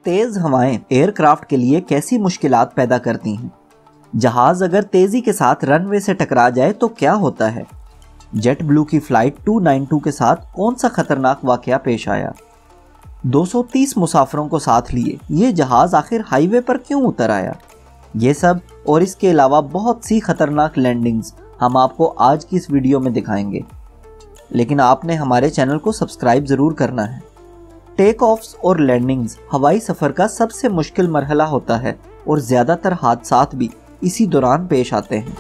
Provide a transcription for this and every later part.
तेज हवाएं एयरक्राफ्ट के लिए कैसी मुश्किलात पैदा करती हैं। जहाज अगर तेजी के साथ रनवे से टकरा जाए तो क्या होता है। जेट ब्लू की फ्लाइट 292 के साथ कौन सा खतरनाक वाकया पेश आया। 230 मुसाफिरों को साथ लिए ये जहाज आखिर हाईवे पर क्यों उतर आया। ये सब और इसके अलावा बहुत सी खतरनाक लैंडिंग्स हम आपको आज की इस वीडियो में दिखाएंगे, लेकिन आपने हमारे चैनल को सब्सक्राइब ज़रूर करना है। टेक ऑफ्स और लैंडिंग्स हवाई सफ़र का सबसे मुश्किल मरहला होता है और ज़्यादातर हादसात भी इसी दौरान पेश आते हैं।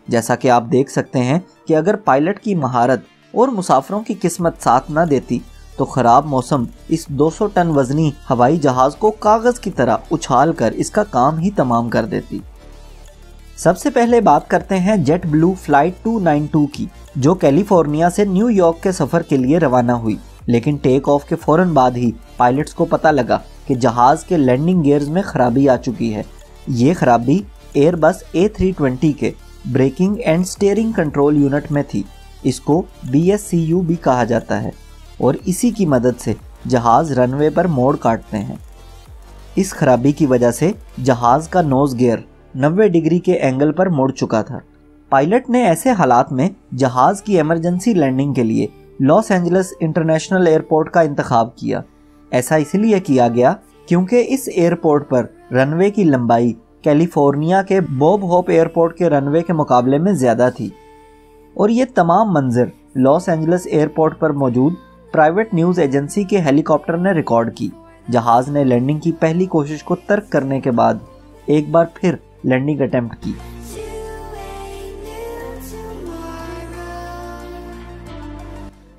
जैसा कि आप देख सकते हैं कि अगर पायलट की महारत और मुसाफिरों की किस्मत साथ न देती तो ख़राब मौसम इस 200 टन वजनी हवाई जहाज़ को कागज़ की तरह उछाल कर इसका काम ही तमाम कर देती। सबसे पहले बात करते हैं जेट ब्लू फ्लाइट 292 की, जो कैलिफोर्निया से न्यूयॉर्क के सफ़र के लिए रवाना हुई। लेकिन टेक ऑफ के फ़ौरन बाद ही पायलट्स को पता लगा कि जहाज़ के लैंडिंग गियर्स में ख़राबी आ चुकी है। ये ख़राबी एयरबस A320 के braking and steering control unit में थी। इसको BSCU भी कहा जाता है और इसी की मदद से जहाज़ रनवे पर मोड़ काटते हैं। इस खराबी की वजह से जहाज़ का नोज़ गियर 90 डिग्री के एंगल पर मुड़ चुका था। पायलट ने ऐसे हालात में जहाज़ की इमरजेंसी लैंडिंग के लिए लॉस एंजलिस इंटरनेशनल एयरपोर्ट का इंतखाब किया। ऐसा इसलिए किया गया क्योंकि इस एयरपोर्ट पर रनवे की लंबाई कैलिफोर्निया के बॉब होप एयरपोर्ट के रनवे के मुकाबले में ज़्यादा थी और ये तमाम मंजर लॉस एंजलिस एयरपोर्ट पर मौजूद प्राइवेट न्यूज़ एजेंसी के हेलीकॉप्टर ने रिकॉर्ड की। जहाज़ ने लैंडिंग की पहली कोशिश को तर्क करने के बाद एक बार फिर लैंडिंग अटेम्प्ट की।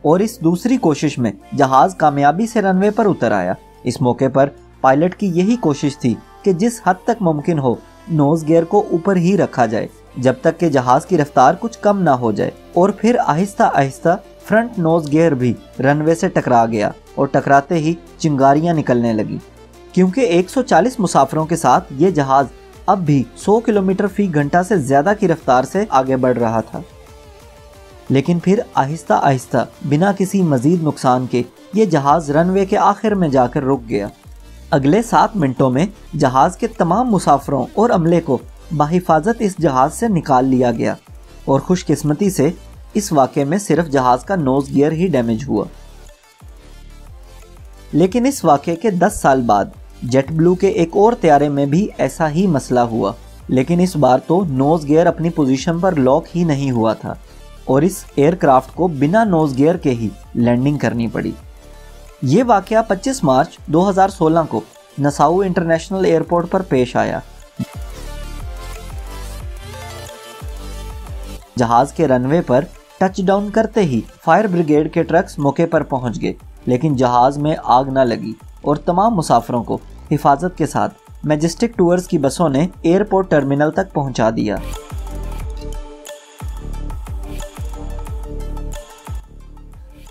और इस दूसरी कोशिश में जहाज़ कामयाबी से रनवे पर उतर आया। इस मौके पर पायलट की यही कोशिश थी कि जिस हद तक मुमकिन हो नोज़ गियर को ऊपर ही रखा जाए जब तक कि जहाज़ की रफ्तार कुछ कम ना हो जाए, और फिर Aahista Aahista front nose gear भी रनवे से टकरा गया और टकराते ही चिंगारियां निकलने लगी। क्योंकि 140 मुसाफिरों के साथ ये जहाज़ अब भी 100 किलोमीटर फी घंटा से ज़्यादा की रफ्तार से आगे बढ़ रहा था। लेकिन फिर आहिस्ता आहिस्ता बिना किसी मजीद नुकसान के ये जहाज़ रनवे के आखिर में जाकर रुक गया। अगले 7 मिनटों में जहाज़ के तमाम मुसाफिरों और अमले को बाहिफाजत इस जहाज़ से निकाल लिया गया और खुशकिस्मती से इस वाक़े में सिर्फ जहाज़ का नोज़ गियर ही डैमेज हुआ। लेकिन इस वाक़े के 10 साल बाद जेट ब्लू के एक और तैयारे में भी ऐसा ही मसला हुआ, लेकिन इस बार तो नोज़ गियर अपनी पोजीशन पर लॉक ही नहीं हुआ था और इस एयरक्राफ्ट को बिना नोज़ गियर के ही लैंडिंग करनी पड़ी। ये वाक़या 25 मार्च 2016 को नसाऊ इंटरनेशनल एयरपोर्ट पर पेश आया। जहाज़ के रनवे पर टचडाउन करते ही फायर ब्रिगेड के ट्रक्स मौके पर पहुंच गए, लेकिन जहाज़ में आग न लगी और तमाम मुसाफिरों को हिफाजत के साथ मैजेस्टिक टूर्स की बसों ने एयरपोर्ट टर्मिनल तक पहुंचा दिया।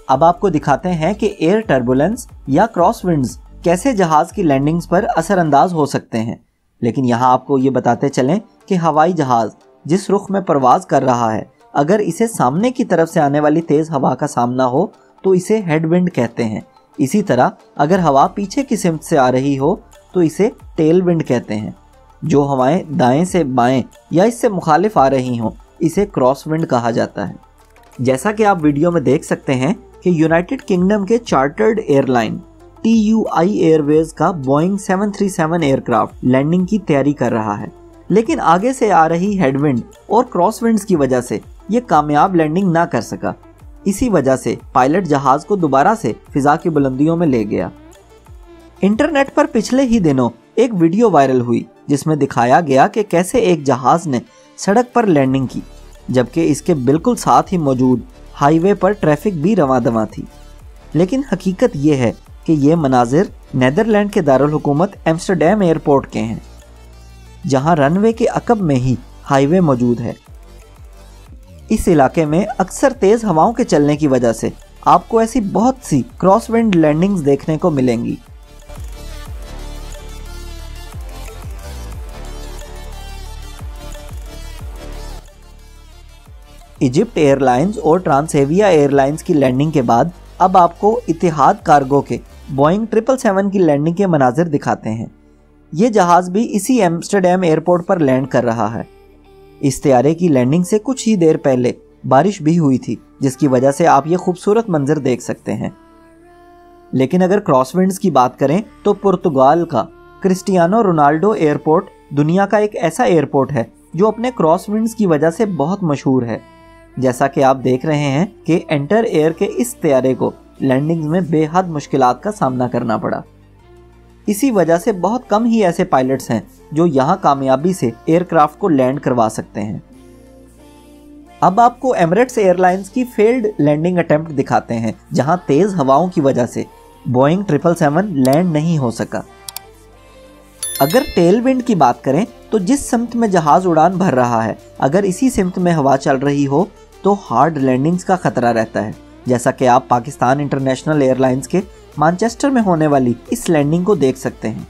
अब आपको दिखाते हैं कि एयर टर्बुलेंस या क्रॉस विंड्स कैसे जहाज़ की लैंडिंग्स पर असरअंदाज हो सकते हैं। लेकिन यहाँ आपको ये बताते चलें कि हवाई जहाज़ जिस रुख में परवाज़ कर रहा है, अगर इसे सामने की तरफ से आने वाली तेज़ हवा का सामना हो तो इसे हेडविंड कहते हैं। इसी तरह अगर हवा पीछे की सिमत से आ रही हो तो इसे टेल विंड कहते हैं। जो हवाएं दाएं से बाएं या इससे मुखालिफ आ रही हों इसे क्रॉस विंड कहा जाता है। जैसा कि आप वीडियो में देख सकते हैं कि यूनाइटेड किंगडम के चार्टर्ड एयरलाइन TUI एयरवेज का बोइंग 737 एयरक्राफ्ट लैंडिंग की तैयारी कर रहा है, लेकिन आगे से आ रही हेडविंड और क्रॉस विंड्स की वजह से ये कामयाब लैंडिंग ना कर सका। इसी वजह से पायलट जहाज को दोबारा से फिजा की बुलंदियों में ले गया। इंटरनेट पर पिछले ही दिनों एक वीडियो वायरल हुई जिसमें दिखाया गया कि कैसे एक जहाज ने सड़क पर लैंडिंग की, जबकि इसके बिल्कुल साथ ही मौजूद हाईवे पर ट्रैफिक भी रवां दवां थी। लेकिन हकीकत ये है कि ये मनाजिर नीदरलैंड के दारुल हुकूमत एम्स्टरडैम एयरपोर्ट के हैं, जहां रनवे के अकब में ही हाईवे मौजूद है। इस इलाके में अक्सर तेज हवाओं के चलने की वजह से आपको ऐसी बहुत सी क्रॉसविंड लैंडिंग्स देखने को मिलेंगी। इजिप्ट एयरलाइंस और ट्रांसेविया एयरलाइंस की लैंडिंग के बाद अब आपको इतिहाद कार्गो के बोइंग 777 की लैंडिंग के मनाजिर दिखाते हैं। ये जहाज भी इसी एम्स्टर्डम एयरपोर्ट पर लैंड कर रहा है। इस तैयारे की लैंडिंग से कुछ ही देर पहले बारिश भी हुई थी, जिसकी वजह से आप ये खूबसूरत मंजर देख सकते हैं। लेकिन अगर क्रॉसविंड्स की बात करें तो पुर्तगाल का क्रिस्टियानो रोनाल्डो एयरपोर्ट दुनिया का एक ऐसा एयरपोर्ट है जो अपने क्रॉसविंड्स की वजह से बहुत मशहूर है। जैसा कि आप देख रहे हैं कि एंटर एयर के इस तैयारे को लैंडिंग में बेहद मुश्किलात का सामना करना पड़ा। इसी वजह से बहुत कम ही ऐसे पायलट्स हैं जो यहाँ कामयाबी से एयरक्राफ्ट को लैंड करवा सकते हैं। अब आपको एमिरेट्स एयरलाइंस की फेल्ड लैंडिंग अटेम्प्ट दिखाते हैं, जहां तेज हवाओं की वजह से बोइंग 777 लैंड नहीं हो सका। अगर टेल विंड की बात करें तो जिस सिमत में जहाज उड़ान भर रहा है, अगर इसी सिमत में हवा चल रही हो तो हार्ड लैंडिंग्स का खतरा रहता है, जैसा कि आप पाकिस्तान इंटरनेशनल एयरलाइंस के मैनचेस्टर में होने वाली इस लैंडिंग को देख सकते हैं।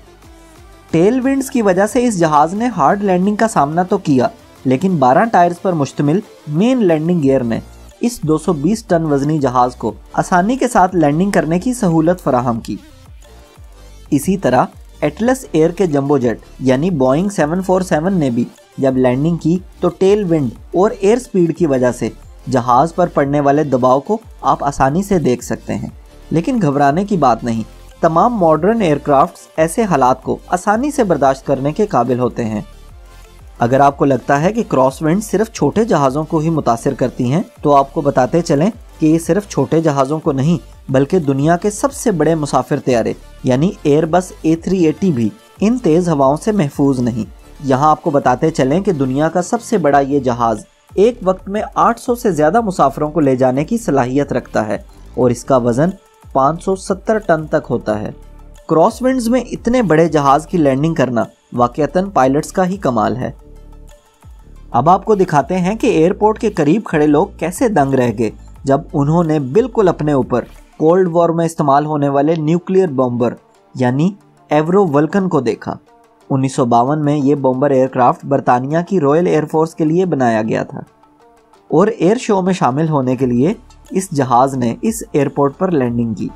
टेल विंड्स की वजह से इस जहाज ने हार्ड लैंडिंग का सामना तो किया, लेकिन 12 टायर्स पर मुश्तमिल मेन लैंडिंग गियर ने इस 220 टन वजनी जहाज को आसानी के साथ लैंडिंग करने की सहूलत फराहम की। इसी तरह एटलस एयर के जंबो जेट यानी बोइंग 747 ने भी जब लैंडिंग की तो टेल विंड और एयर स्पीड की वजह से जहाज पर पड़ने वाले दबाव को आप आसानी से देख सकते हैं। लेकिन घबराने की बात नहीं, तमाम मॉडर्न एयरक्राफ्ट्स ऐसे हालात को आसानी से बर्दाश्त करने के काबिल होते हैं। अगर आपको लगता है कि क्रॉसविंड सिर्फ छोटे जहाज़ों को ही मुतासिर करती हैं, तो आपको बताते चलें कि ये सिर्फ छोटे जहाज़ों को नहीं बल्कि दुनिया के सबसे बड़े मुसाफिर तैयारे यानी एयरबस A380 भी इन तेज़ हवाओं से महफूज नहीं। यहाँ आपको बताते चलें कि दुनिया का सबसे बड़ा ये जहाज़ एक वक्त में 800 से ज़्यादा मुसाफिरों को ले जाने की सलाहियत रखता है और इसका वज़न 570 टन तक होता है। क्रॉसविंड्स में इतने बड़े जहाज़ की लैंडिंग करना वाकईतन पायलट्स का ही कमाल है। अब आपको दिखाते हैं कि एयरपोर्ट के करीब खड़े लोग कैसे दंग रह गए जब उन्होंने बिल्कुल अपने ऊपर कोल्ड वॉर में इस्तेमाल होने वाले न्यूक्लियर बॉम्बर यानी एवरो वल्कन को देखा। 1952 में ये बॉम्बर एयरक्राफ्ट बरतानिया की रॉयल एयरफोर्स के लिए बनाया गया था और एयर शो में शामिल होने के लिए इस जहाज ने इस एयरपोर्ट पर लैंडिंग की।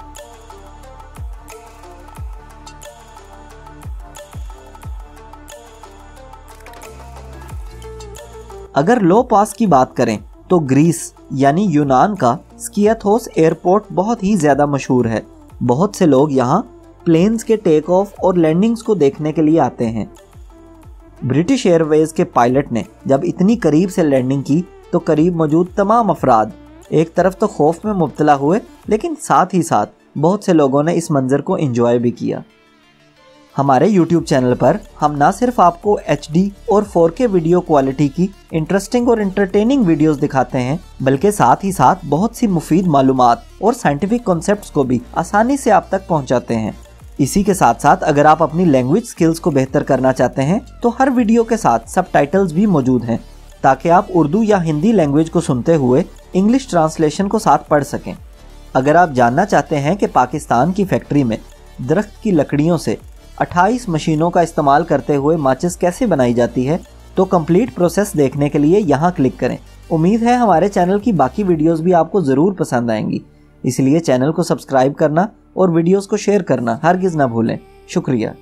अगर लो पास की बात करें तो ग्रीस यानी यूनान का स्कियाथोस एयरपोर्ट बहुत ही ज़्यादा मशहूर है। बहुत से लोग यहाँ प्लेन्स के टेक ऑफ और लैंडिंग्स को देखने के लिए आते हैं। ब्रिटिश एयरवेज के पायलट ने जब इतनी करीब से लैंडिंग की तो करीब मौजूद तमाम अफराद एक तरफ तो खौफ में मुब्तला हुए, लेकिन साथ ही साथ बहुत से लोगों ने इस मंजर को एंजॉय भी किया। हमारे YouTube चैनल पर हम ना सिर्फ आपको HD और 4K वीडियो क्वालिटी की इंटरेस्टिंग और एंटरटेनिंग वीडियोस दिखाते हैं, बल्कि साथ ही साथ बहुत सी मुफीद मालूमात और साइंटिफिक कॉन्सेप्ट्स को भी आसानी से आप तक पहुंचाते हैं। इसी के साथ साथ अगर आप अपनी लैंग्वेज स्किल्स को बेहतर करना चाहते हैं तो हर वीडियो के साथ सबटाइटल्स भी मौजूद हैं, ताकि आप उर्दू या हिंदी लैंग्वेज को सुनते हुए इंग्लिश ट्रांसलेशन को साथ पढ़ सकें। अगर आप जानना चाहते हैं कि पाकिस्तान की फैक्ट्री में दरख्त की लकड़ियों से 28 मशीनों का इस्तेमाल करते हुए माचिस कैसे बनाई जाती है, तो कंप्लीट प्रोसेस देखने के लिए यहाँ क्लिक करें। उम्मीद है हमारे चैनल की बाकी वीडियोस भी आपको ज़रूर पसंद आएंगी, इसलिए चैनल को सब्सक्राइब करना और वीडियोस को शेयर करना हरगिज़ ना भूलें। शुक्रिया।